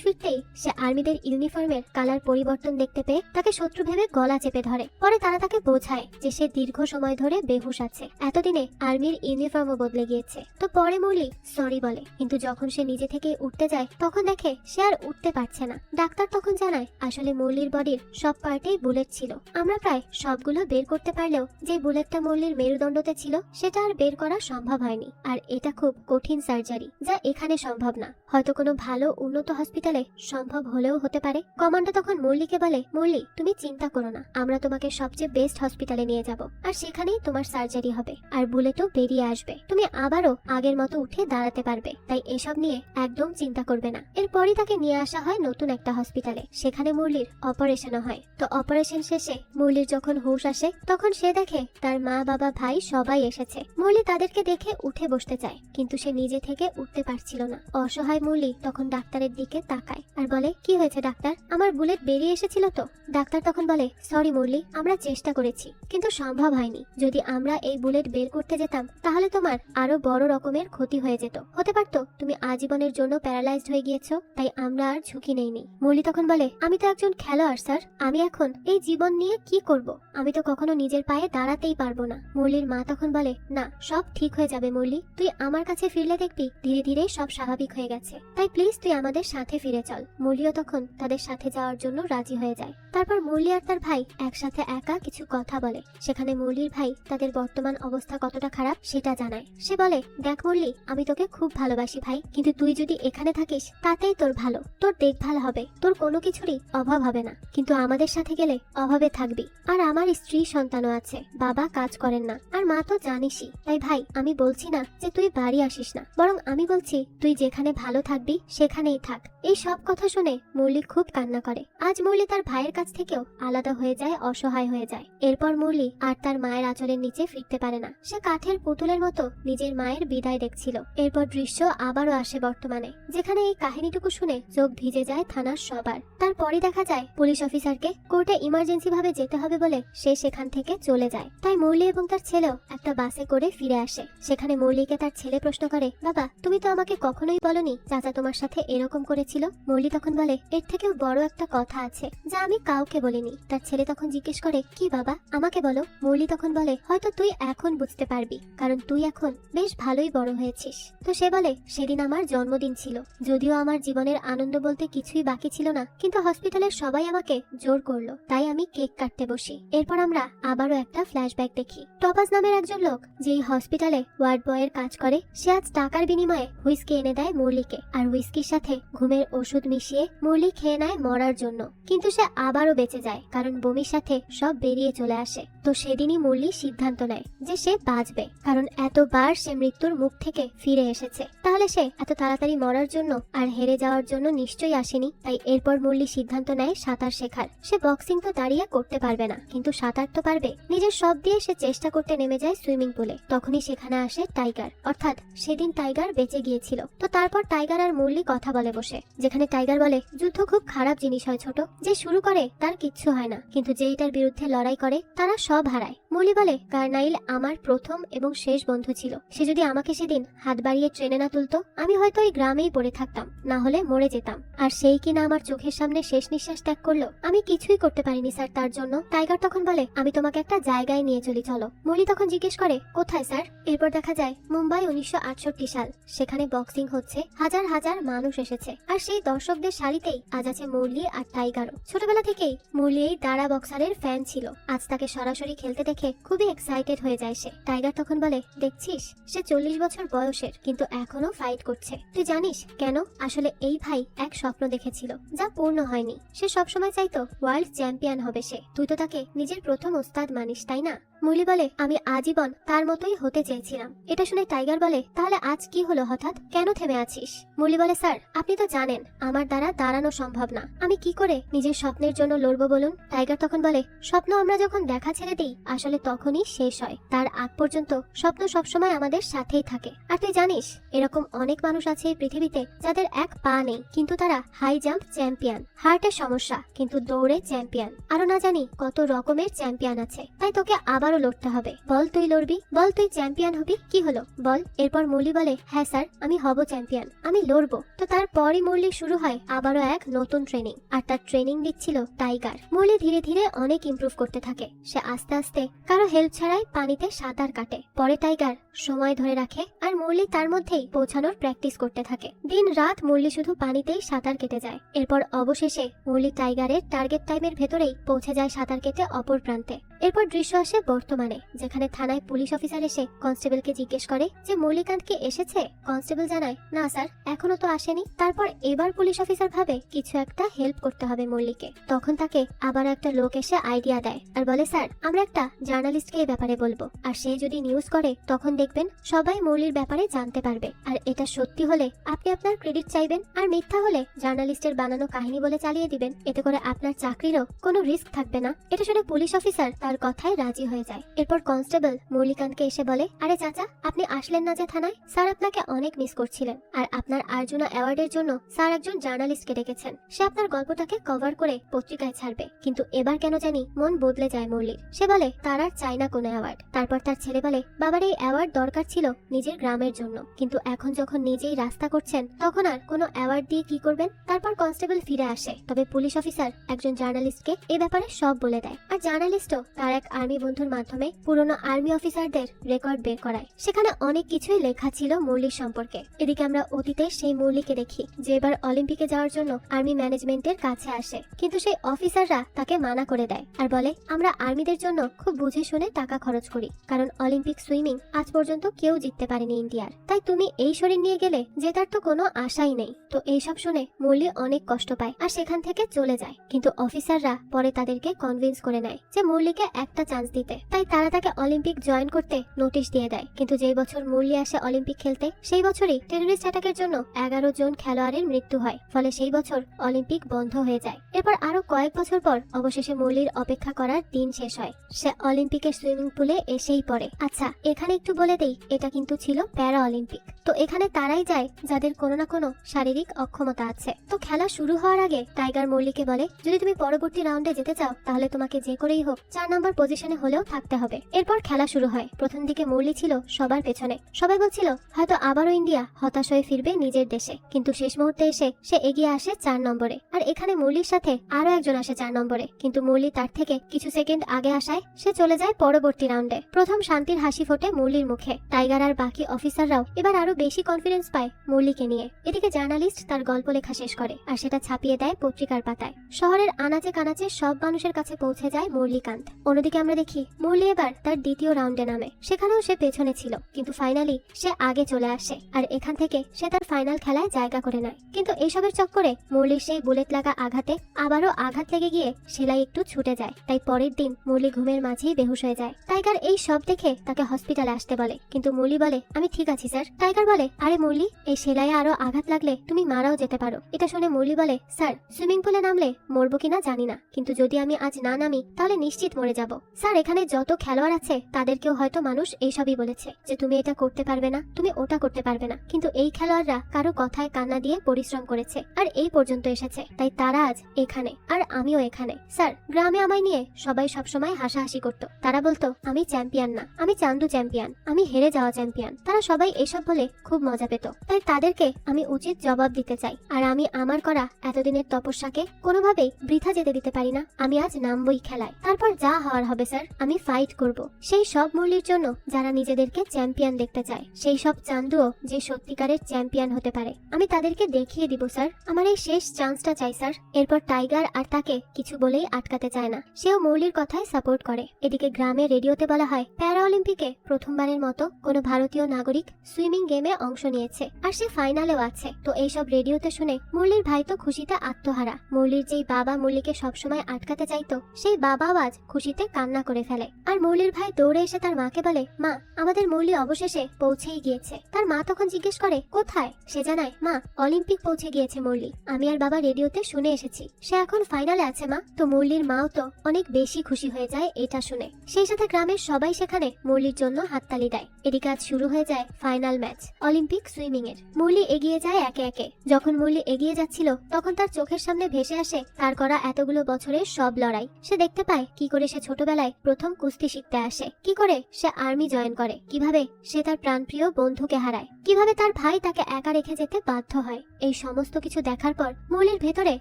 ফিরতেই সে আর্মিদের ইউনিফর্মের কালার পরিবর্তন দেখতে পেয়ে তাকে শত্রু ভেবে গলা চেপে ধরে। পরে তারা তাকে বোঝায় যে সে দীর্ঘ সময় ধরে বেহুশ আছে, এতদিনে আর্মির ইউনিফর্মও বদলে গিয়েছে। তো পরে মুরলি সরি বলে, কিন্তু যখন সে নিজে থেকে উঠতে যায় তখন দেখে সে আর উঠতে পারছে না। ডাক্তার তখন জানায় আসলে মুরলির বডির সব পার্টেই বুলেট ছিল। আমরা প্রায় সবগুলো বের করতে পারলেও যে বুলেটটা মুরলির মেরুদণ্ডতে ছিল সেটা আর বের করা সম্ভব হয়নি। আর এটা খুব কঠিন সার্জারি, যা এখানে সম্ভব না। হয়তো কোনো ভালো উন্নত হসপিটালে সম্ভব হলেও হতে পারে। কমান্ডো তখন মুরলিকে বলে মুরলি, তুমি চিন্তা করো না, আমরা তোমাকে সবচেয়ে বেস্ট হসপিটালে নিয়ে যাব, আর সেখানেই তোমার সার্জারি হবে, আর বুলেটও বেরিয়ে আসবে। তুমি আবারও আগের মতো উঠে দাঁড়াতে পারবে, তাই এসব নিয়ে একদম চিন্তা করবে না। এরপরই তাকে নিয়ে আসা হয় নতুন একটা হসপিটালে। সেখানে মুরলির অপারেশনও হয়। তো অপারেশন শেষে মুরলির যখন হুঁশ আসে তখন সে দেখে তার মা বাবা ভাই সবাই এসেছে। মুরলি তাদেরকে দেখে উঠে বসতে চায়, কিন্তু সে নিজে থেকে উঠতে পারছিল না। অসহায় মুরলি তখন ডাক্তারের দিকে তাকায় আর বলে কি হয়েছে ডাক্তার, আমার বুলেট বেরিয়ে এসেছিল তো? ডাক্তার তখন বলে সরি মুরলি, আমরা চেষ্টা করেছি কিন্তু সম্ভব হয়নি। যদি আমরা এই বুলেট বের করতে যেতাম তাহলে তোমার আরো বড় রকমের ক্ষতি হয়ে যেত, হতে পারতো তুমি আজীবনের জন্য প্যারালাইজড হয়ে গিয়েছো, তাই আমরা আর ঝুঁকি নেইনি। মুরলি তখন বলে আমি তো একজন খেলোয়াড় স্যার, আমি এখন এই জীবন নিয়ে কি করব? আমি তো কখনো নিজের পায়ে দাঁড়াতেই পারবো না। মুরলির মা তখন বলে না, সব ঠিক হয়ে যাবে মুরলি, তুই আমার কাছে ফিরলে দেখবি ধীরে ধীরে সব স্বাভাবিক হয়ে গেছে, তাই প্লিজ তুই আমাদের সাথে ফিরে চল। মুরলিও তখন তাদের সাথে যাওয়ার জন্য রাজি হয়ে যায়। তারপর মুরলি আর তার ভাই একসাথে একা কিছু কথা বলে। সেখানে মুরলির ভাই তাদের বর্তমান অবস্থা কতটা খারাপ সেটা জানায়। সে বলে দেখ মুরলি, আমি তোকে খুব ভালোবাসি ভাই, কিন্তু তুই যদি এখানে থাকিস তাতেই তোর ভালো, তোর দেখভাল হবে, তোর কোনো কিছুরই অভাব হবে না, কিন্তু আমাদের সাথে গেলে অভাবে থাকবি। আর আমার স্ত্রী সন্তানও আছে, বাবা কাজ করেন না, আর মা তো জানিসই। তাই ভাই আমি বলছি না যে তুই বাড়ি আসিস না, বরং আমি বলছি তুই যেখানে ভালো থাকবি সেখানেই থাক। এই সব কথা শুনে মুরলি খুব কান্না করে। আজ মুরলি তার ভাইয়ের কাছ থেকেও আলাদা হয়ে যায়, অসহায় হয়ে যায়। এরপর মুরলি আর তার মায়ের আঁচলের নিচে ফিরতে পারে না। সে কাঠের পুতুলের মতো নিজের মায়ের বিদায় দেখছিল। এরপর দৃশ্য আবারও আসে বর্তমানে, যেখানে এই কাহিনীটুকু শুনে চোখ ভিজে যায় থানার সবার। তারপরই দেখা যায় পুলিশ অফিসারকে কোর্টে ইমার্জেন্সি ভাবে যেতে হবে বলে সে সেখান থেকে চলে যায়। তাই মুরলি এবং তার ছেলেও একটা বাসে করে ফিরে আসে। সেখানে মুরলিকে তার ছেলে প্রশ্ন করে বাবা, তুমি তো আমাকে কখনোই বলনি চাচা তোমার সাথে এরকম করেছিল। মুরলি তখন বলে এর থেকেও বড় একটা কথা আছে যা আমি কাউকে বলিনি। তার ছেলে তখন জিজ্ঞেস করে কি বাবা, আমাকে বলো। মুরলি তখন বলে হয়তো তুই এখন বুঝতে পারবি, কারণ তুই এখন বেশ ভালোই বড় হয়েছিস। তো সে বলে সেদিন আমার জন্মদিন ছিল, যদিও আমার জীবনের আনন্দ বলতে কিছুই বাকি ছিল না, কিন্তু হসপিটালের সবাই আমাকে জোর করলো, তাই আমি কেক কাটতে বসি। এরপর আমরা আবারও একটা ফ্ল্যাশব্যাক দেখি। টপাস নামের একজন লোক যেই হসপিটালে ওয়ার্ড বয়ের কাজ করে, সে আজ টাকার বিনিময়ে হুইস্কি এনে দেয় মুরলিকে, আর হুইস্কির সাথে ঘুমের ওষুধ মিশিয়ে মুরলি খেয়ে নেয় মরার জন্য। কিন্তু সে আবারও বেঁচে যায়, কারণ বমির সাথে সব বেরিয়ে চলে আসে। তো সেদিনই মুরলি সিদ্ধান্ত নেয় যে সে বাঁচবে, কারণ এতবার সে মৃত্যুর মুখ থেকে ফিরে এসেছে। তার তাহলে সে এত তাড়াতাড়ি মরার জন্য আর হেরে যাওয়ার জন্য নিশ্চয়ই আসেনি। তাই এরপর মুরলি সিদ্ধান্ত নেয় সাঁতার শেখার। সে বক্সিং তো দাঁড়িয়ে করতে পারবে না, কিন্তু সাঁতার তো পারবে। নিজের সব দিয়ে সে চেষ্টা করতে নেমে যায় সুইমিং পুলে। তখনই সেখানে আসে টাইগার, অর্থাৎ সেদিন টাইগার বেঁচে গিয়েছিল। তো তারপর টাইগার আর মুরলি কথা বলে বসে, যেখানে টাইগার বলে যুদ্ধ খুব খারাপ জিনিস হয় ছোট, যে শুরু করে তার কিচ্ছু হয় না, কিন্তু যে এটার বিরুদ্ধে লড়াই করে তারা সব হারায়। মুরলি বলে কার্নাইল আমার প্রথম এবং শেষ বন্ধু ছিল। সে যদি আমাকে সেদিন হাত বাড়িয়ে ট্রেনে না তুলতো, আমি হয়তো ওই গ্রামেই পড়ে থাকতাম, না হলে মরে যেতাম। আর সেই কিনা আমার চোখের সামনে শেষ নিঃশ্বাস ত্যাগ করলো। আমি কিছুই করতে পারিনি স্যার তার জন্য। টাইগার তখন বলে আমি তোমাকে একটা জায়গায় নিয়ে চলি, চলো। মুরলি তখন জিজ্ঞেস করে কোথায় স্যার? এরপর দেখা যায় মুম্বাই 1968 সাল। সেখানে বক্সিং হচ্ছে, হাজার হাজার মানুষ এসেছে, আর সেই দর্শকদের সারিতেই আজ আছে মুরলি আর টাইগারও। ছোটবেলা থেকেই মুরলি এই দাঁড়া বক্সারের ফ্যান ছিল। আজ তাকে সরাসরি খেলতে দেখে খুবই এক্সাইটেড হয়ে যায় সে। টাইগার তখন বলে দেখছিস, সে 40 বছর বয়সের, কিন্তু এখনো ফাইট করছে। তুই জানিস কেন? আসলে এই ভাই এক স্বপ্ন দেখেছিল যা পূর্ণ হয়নি। সে সবসময় চাইতো ওয়ার্ল্ড চ্যাম্পিয়ন হবে সে। তুই তো তাকে নিজের প্রথম ওস্তাদ মানিস, তাই না? মুরলি বলে আমি আজীবন তার মতোই হতে চেয়েছিলাম। এটা শুনে টাইগার বলে তাহলে আজ কি হলো হঠাৎ, কেন থেমে আছিস? মুরলি বলে স্যার আপনি তো জানেন আমার দ্বারা দাঁড়ানো সম্ভব না, আমি কি করে নিজের স্বপ্নের জন্য লড়বো বলুন? টাইগার তখন বলে স্বপ্ন আমরা যখন দেখা ছেড়ে দিই আসলে তখনই শেষ হয়। তার আগ পর্যন্ত স্বপ্ন সবসময় আমাদের সাথেই থাকে। আর তুই জানিস এরকম অনেক মানুষ আছে এই পৃথিবীতে যাদের এক পা নেই, কিন্তু তারা হাই জাম্প চ্যাম্পিয়ন, হার্টের সমস্যা কিন্তু দৌড়ে চ্যাম্পিয়ন, আরো না জানি কত রকমের চ্যাম্পিয়ন আছে। তাই তোকে আবারও লড়তে হবে। বল তুই লড়বি, বল তুই চ্যাম্পিয়ন হবি, কি হলো বল? এরপর মুরলি বলে হ্যাঁ স্যার আমি হব চ্যাম্পিয়ন, আমি লড়বো। তো তারপরই মুরলি শুরু হয় আবারও এক নতুন ট্রেনিং, আর তার ট্রেনিং দিচ্ছিল টাইগার। মুরলি ধীরে ধীরে অনেক ইমপ্রুভ করতে থাকে। সে আস্তে আস্তে কারো হেল্প ছাড়াই পানিতে সাঁতার কাটে। পরে টাইগার সময় ধরে রাখে, আর মুরলি তার মধ্যেই পৌঁছানোর প্র্যাকটিস করতে থাকে। দিন রাত মুরলি শুধু পানিতেই সাঁতার কেটে যায়। এরপর অবশেষে মুরলি টাইগারের টার্গেট টাইমের ভেতরেই পৌঁছে যায় সাঁতার কেটে অপর প্রান্তে। এরপর দৃশ্য আসে বর্তমানে, যেখানে থানায় পুলিশ অফিসার এসে কনস্টেবলকে জিজ্ঞেস করে যে মুরলিকান্ত কি এসেছে? কনস্টেবল জানায় না স্যার, এখনো তো আসেনি। তারপর এবার পুলিশ অফিসার ভাবে কিছু একটা হেল্প করতে হবে মুরলিকে। তখন তাকে আবার একটা লোক এসে আইডিয়া দেয় আর বলে স্যার আমরা একটা জার্নালিস্টকে এই ব্যাপারে বলবো, আর সে যদি নিউজ করে তখন দেখবেন সবাই মুরলির ব্যাপারে জানতে পারবে। আর এটা সত্যি হলে আপনি আপনার ক্রেডিট চাইবেন, আর মিথ্যা হলে জার্নালিস্টের বানানো কাহিনী বলে চালিয়ে দিবেন। এতে করে আপনার চাকরিরও কোনো রিস্ক থাকবে না। এটা শুনে পুলিশ অফিসার তার কথায় রাজি হয়ে যায়। এরপর কনস্টেবল মুরলিকান্তকে এসে বলে আরে চাচা আপনি আসলেন না যে থানায়? স্যার আপনাকে অনেক মিস করছিলেন, আর আপনার আর্জুনা অ্যাওয়ার্ডের জন্য স্যার একজন জার্নালিস্টকে ডেকেছেন। সে আপনার গল্পটাকে কভার করে পত্রিকায় ছাড়বে। কিন্তু এবার কেন জানি মন বদলে যায় মুরলির। সে বলে তার আর চাই না কোনো অ্যাওয়ার্ড। তারপর তার ছেলে বলে বাবার এই অ্যাওয়ার্ড দরকার ছিল নিজের গ্রামের জন্য, কিন্তু এখন যখন নিজেই রাস্তা করছেন তখন আর কোনো অ্যাওয়ার্ড দিয়ে কি করবেন? তারপর কনস্টেবল ফিরে আসে, তবে পুলিশ অফিসার একজন জার্নালিস্টকে এ ব্যাপারে সব বলে দেয়। আর জার্নালিস্টও তার এক আর্মি বন্ধুর মাধ্যমে পুরনো আর্মি অফিসারদের রেকর্ড বের করায়। সেখানে অনেক কিছুই লেখা ছিল মুরলির সম্পর্কে। এদিকে আমরা অতীতে সেই মুরলিকে দেখি যে এবার অলিম্পিকে যাওয়ার জন্য আর্মি ম্যানেজমেন্টের কাছে আসে, কিন্তু সেই অফিসাররা তাকে মানা করে দেয় আর বলে আমরা আর্মিদের জন্য খুব বুঝে শুনে টাকা খরচ করি, কারণ অলিম্পিক সুইমিং আজ পর্যন্ত কেউ জিততে পারেনি ইন্ডিয়ার। তাই তুমি এই শরীর নিয়ে গেলে জেতার তো কোনো আশাই নেই। তো এইসব শুনে মুরলি অনেক কষ্ট পায় আর সেখান থেকে চলে যায়। কিন্তু অফিসাররা পরে তাদেরকে কনভিন্স করে নেয় যে মুরলিকে একটা চান্স দিতে। তাই তারা তাকে অলিম্পিক জয়েন করতে নোটিশ দিয়ে দেয়। কিন্তু যেই বছর মুরলি আসে অলিম্পিক খেলতে, সেই বছরই টেররিস্ট অ্যাটাকের জন্য 11 জন খেলোয়াড়ের মৃত্যু হয়। ফলে সেই বছর অলিম্পিক বন্ধ হয়ে যায়। এরপর আরো কয়েক বছর পর অবশেষে মুরলির অপেক্ষা করার দিন শেষ হয়। সে অলিম্পিকের সুইমিং পুলে এসেই পড়ে। আচ্ছা এখানে একটু বলে দেই, এটা কিন্তু ছিল প্যারা অলিম্পিক। তো এখানে তারাই যায় যাদের কোনো না কোনো শারীরিক অক্ষমতা আছে। তো খেলা শুরু হওয়ার আগে টাইগার মুরলিকে বলে যদি তুমি পরবর্তী রাউন্ডে যেতে চাও তাহলে তোমাকে যে করেই হোক 4 নম্বর পজিশনে হলেও থাকতে হবে। এরপর খেলা শুরু হয়। প্রথম দিকে মুরলি ছিল সবার পেছনে। সবাই বলছিল হয়তো আবারও ইন্ডিয়া হতাশ হয়ে ফিরবে নিজের দেশে, কিন্তু শেষ মুহূর্তে এসে সে এগিয়ে আসে 4 নম্বরে। আর এখানে মুরলির সাথে আরো একজন আসে 4 নম্বরে, কিন্তু মুরলি তার থেকে কিছু সেকেন্ড আগে আসায় সে চলে যায় পরবর্তী রাউন্ডে। প্রথম শান্তির হাসি ফোটে মুরলির মুখে। টাইগার আর বাকি অফিসাররাও এবার আরো বেশি কনফিডেন্স পায় মুরলিকে নিয়ে। এদিকে জার্নালিস্ট তার গল্প লেখা শেষ করে আর সেটা ছাপিয়ে দেয় পত্রিকার পাতায়। শহরের আনাচে কানাচে সব মানুষের কাছে পৌঁছে যায় মুরলিকান্ত। অন্যদিকে আমরা দেখি মুরলি এবার তার দ্বিতীয় রাউন্ডে নামে। সেখানেও সে পেছনে ছিল, কিন্তু ফাইনালি সে আগে চলে আসে আর এখান থেকে সে তার ফাইনাল খেলায় জায়গা করে নেয়। কিন্তু এইসবের চক্করে মুরলির সেই বুলেট লাগা আঘাতে আবারও আঘাত লেগে গিয়ে সেলাই একটু ছুটে যায়। তাই পরের দিন মুরলি ঘুমের মাঝেই বেহুশ হয়ে যায়। টাইগার এই সব দেখে তাকে হসপিটালে আসতে বলে, কিন্তু মুরলি বলে আমি ঠিক আছি স্যার। টাইগার বলে আরে মুরলি, এই সেলাইয়ে আরো আঘাত লাগলে তুমি মারাও যেতে পারো। এটা শুনে মুরলি বলে স্যার, সুইমিং পুলে নামলে মরবো কিনা জানি না, কিন্তু যদি আমি আজ না নামি তাহলে নিশ্চিত মরে যাব। স্যার, এখানে যত খেলোয়াড় আছে তাদেরকেও হয়তো মানুষ এইসবই বলেছে যে তুমি এটা করতে পারবে না, তুমি ওটা করতে পারবে না, কিন্তু এই খেলোয়াড়রা কারো কথায় কান্না দিয়ে পরিশ্রম করেছে আর এই পর্যন্ত এসেছে, তাই তারা আজ এখানে আর আমিও এখানে। স্যার, গ্রামে আমায় নিয়ে সবাই সবসময় হাসাহাসি করতো। তারা বলতো আমি চ্যাম্পিয়ন না, আমি চান্দু চ্যাম্পিয়ন, আমি হেরে যাওয়া চ্যাম্পিয়ন। তারা সবাই এসব বলে খুব মজা পেত, তাই তাদেরকে আমি উচিত জবাব দিতে চাই। আর আমি আমার করা এতদিনের তপস্যাকে কোনোভাবেই বৃথা যেতে দিতে পারি না। আমি আজ নামবই খেলায়, তারপর যা হওয়ার হবে স্যার, আমি ফাইট করব সেই সব মুরলির জন্য যারা নিজেদেরকে চ্যাম্পিয়ন দেখতে চায়, সেই সব চান্দুও যে সত্যিকারের চ্যাম্পিয়ন হতে পারে। আমি তাদেরকে দেখিয়ে দিব স্যার, আমার এই শেষ চান্সটা চাই স্যার। এরপর টাইগার আর তাকে কিছু বলেই আটকাতে চায় না, সেও মুরলির কথায় সাপোর্ট করে। এদিকে গ্রামে রেডিওতে বলা হয় প্যারা অলিম্পিকে প্রথমবারের মতো কোনো ভারতীয় নাগরিক সুইমিং গেমে অংশ নিয়েছে আর সে ফাইনালেও আছে। তো এইসব রেডিওতে শুনে মুরলির ভাই তো খুশিতে আত্মহারা। মুরলির যেই বাবা মুরলিকে সবসময় আটকাতে চাইতো, সেই বাবাও আজ খুশিতে কান্না করে ফেলে। আর মুরলির ভাই দৌড়ে এসে তার মাকে বলে মা, আমাদের মুরলি অবশেষে পৌঁছেই গিয়েছে। তার মা তখন জিজ্ঞেস করে কোথায়? সে জানায় মা, অলিম্পিক পৌঁছে গিয়েছে মুরলি, আমি আর বাবা রেডিওতে শুনে এসেছি, সে এখন ফাইনালে আছে মা। তো মুরলির মাও তো অনেক বেশি খুশি হয়ে যায় এটা শুনে। সেই সাথে গ্রামের সবাই সেখানে মুরলির জন্য হাততালি দেয়। এদিকে আজ শুরু হয়ে যায় ফাইনাল ম্যাচ অলিম্পিক সুইমিং এর। মুরলি এগিয়ে যায় একে একে। যখন মুরলি এগিয়ে যাচ্ছিল তখন তার চোখের সামনে ভেসে আসে তার করা এতগুলো বছরের সব লড়াই। সে দেখতে পায় কি করে সে ছোটবেলায় প্রথম কুস্তি শিখতে আসে, কি করে সে আর্মি জয়েন করে, কিভাবে সে তার প্রাণপ্রিয় বন্ধুকে হারায়, কিভাবে তার ভাই তাকে একা রেখে যেতে বাধ্য হয়। এই সমস্ত কিছু দেখার পর মুরলির ভেতরে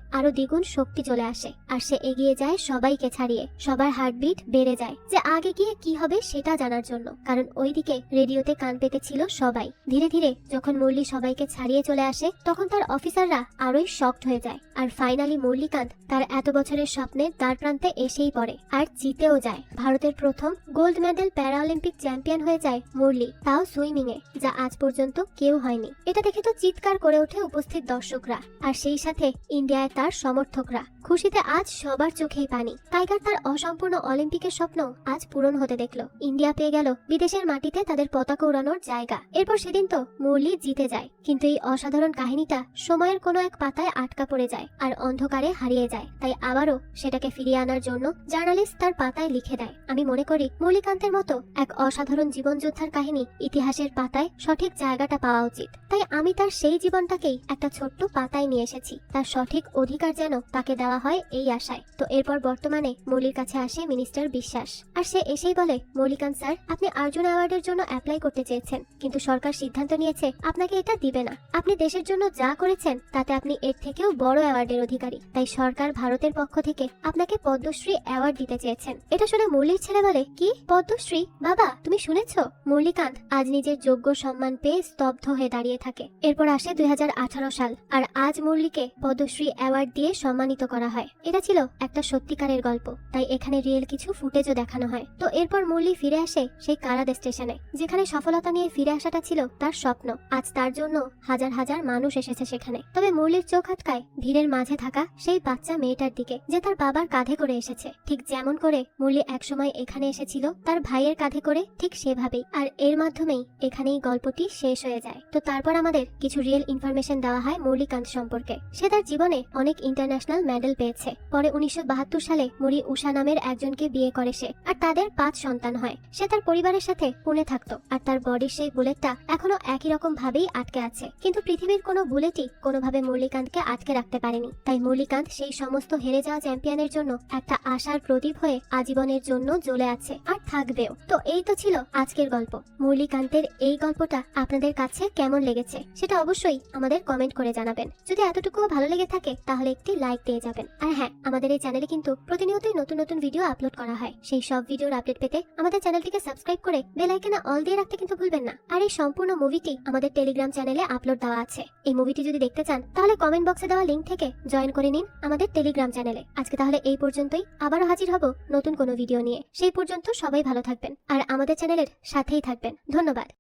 আরো দ্বিগুণ শক্তি চলে আসে আর সে এগিয়ে যায় সবাইকে ছাড়িয়ে। সবার হার্টবিট বেড়ে যায় যে আগে গিয়ে কি হবে সেটা জানার জন্য, কারণ ওইদিকে রেডিওতে কান পেতেছিল সবাই। ধীরে ধীরে যখন মুরলি সবাইকে ছাড়িয়ে চলে আসে তখন তার অফিসাররা আরোই শকড হয়ে যায়। আর ফাইনালি মুরলিকান্ত তার এত বছরের স্বপ্নের দ্বার প্রান্তে এসেই পড়ে আর জিতেও যায়। ভারতের প্রথম গোল্ড মেডেল প্যারা অলিম্পিক চ্যাম্পিয়ন হয়ে যায় মুরলি, তাও সুইমিং এ, যা আজ পর্যন্ত কেউ হয়নি। এটা দেখে তো চিৎকার করে ওঠে উপস্থিত দর্শকরা আর সেই সাথে ইন্ডিয়ায় তার সমর্থকরা। খুশিতে আজ সবার চোখেই পানি। টাইগার তার অসম্পূর্ণ অলিম্পিকের স্বপ্ন আজ পূরণ হতে দেখলো। ইন্ডিয়া পেয়ে গেল বিদেশের মাটিতে তাদের পতাকা উড়ানোর জায়গা। এরপর সেদিন তো মুরলি জিতে যায়, কিন্তু এই অসাধারণ কাহিনীটা সময়ের কোনো এক পাতায় আটকা পড়ে যায় আর অন্ধকারে হারিয়ে যায়। তাই আবারও সেটাকে ফিরিয়ে আনার জন্য জার্নালিস্ট তার পাতায় লিখে দেয়। আমি মনে করি মুরলিকান্তের মতো এক অসাধারণ জীবনযোদ্ধার কাহিনী ইতিহাসের পাতায় সঠিক জায়গাটা পাওয়া উচিত। তাই আমি তার সেই জীবনটাকেই একটা ছোট্ট পাতায় নিয়ে এসেছি, তার সঠিক অধিকার যেন তাকে দেওয়া হয় এই আশায়। তো এরপর বর্তমানে মুরলির কাছে আসে মিনিস্টার বিশ্বাস আর সে এসেই বলে মুরলিকান্ত স্যার, আপনি অর্জুন অ্যাওয়ার্ডের জন্য অ্যাপ্লাই করতে চেয়েছেন, কিন্তু সরকার সিদ্ধান্ত নিয়েছে আপনাকে এটা দিবে না। আপনি দেশের জন্য যা করেছেন তাতে আপনি এর থেকেও বড় অ্যাওয়ার্ডের অধিকারী, তাই সরকার ভারতের পক্ষ থেকে আপনাকে পদ্মশ্রী অ্যাওয়ার্ড দিতে চেয়েছেন। এটা শুনে মুরলির ছেলে বলে কি পদ্মশ্রী? বাবা, তুমি শুনেছ? মুরলিকান্ত আজ নিজের যোগ্য সম্মান পেয়ে স্তব্ধ হয়ে দাঁড়িয়ে থাকে। এরপর আসে 2018 সাল আর আজ মুরলিকে পদ্মশ্রী অ্যাওয়ার্ড দিয়ে সম্মানিত করা হয়। এটা ছিল একটা সত্যিকারের গল্প, তাই এখানে রিয়েল কিছু ফুটেজও দেখানো হয়। তো এরপর মুরলি ফিরে আসে সেই কারাদে স্টেশনে, যেখানে সফলতা নিয়ে ফিরে আসাটা ছিল তার স্বপ্ন। আজ তার জন্য হাজার হাজার মানুষ এসেছে সেখানে। তবে মুরলির চোখ আটকায় ভিড়ের মাঝে থাকা সেই বাচ্চা মেয়েটার দিকে, যে তার বাবার কাঁধে করে এসেছে, ঠিক যেমন করে মুরলি একসময় এখানে এসেছিল তার ভাইয়ের কাঁধে করে, ঠিক সেভাবেই। আর এর মাধ্যমেই এখানেই গল্পটি শেষ হয়ে যায়। তো তারপর আমাদের কিছু রিয়েল ইনফরমেশন দেওয়া হয় মুরলিকান্ত সম্পর্কে। সে তার জীবনে অনেক ইন্টারন্যাশনাল মেডেল পেয়েছে। পরে 1972 সালে মুরি উষা নামের একজনকে বিয়ে করে সে, আর তাদের 5 সন্তান হয়। সে তার পরিবারের সাথে পুনে থাকতো আর তার বডির সেই বুলেটটা এখনো একই রকম ভাবেই আটকে আছে। কিন্তু পৃথিবীর কোনো বুলেটই কোনোভাবে মুরলিকান্তকে আটকে রাখতে পারেনি। তাই মুরলিকান্ত সেই সমস্ত হেরে যাওয়া চ্যাম্পিয়নের জন্য একটা আশার প্রদীপ হয়ে আজীবনের জন্য জ্বলে আছে আর থাকবেও। তো এই তো ছিল আজকের গল্প। মুরলিকান্তের এই গল্পটা আপনাদের কাছে কেমন লেগেছে সেটা অবশ্যই আমাদের কমেন্ট করে জানাবেন। যদি এতটুকুও ভালো লেগে থাকে তাহলে একটি লাইক দিয়ে যাবেন। থাকবেন। আর হ্যাঁ, আমাদের এই চ্যানেলে কিন্তু প্রতিনিয়তই নতুন নতুন ভিডিও আপলোড করা হয়। সেই সব ভিডিওর আপডেট পেতে আমাদের চ্যানেলটিকে সাবস্ক্রাইব করে বেল আইকনে অল দিয়ে রাখতে কিন্তু ভুলবেন না। আর এই সম্পূর্ণ মুভিটি আমাদের টেলিগ্রাম চ্যানেলে আপলোড দেওয়া আছে। এই মুভিটি যদি দেখতে চান তাহলে কমেন্ট বক্সে দেওয়া লিংক থেকে জয়েন করে নিন আমাদের টেলিগ্রাম চ্যানেলে। আজকে তাহলে এই পর্যন্তই, আবারও হাজির হব নতুন কোনো ভিডিও নিয়ে। সেই পর্যন্ত সবাই ভালো থাকবেন আর আমাদের চ্যানেলের সাথেই থাকবেন। ধন্যবাদ।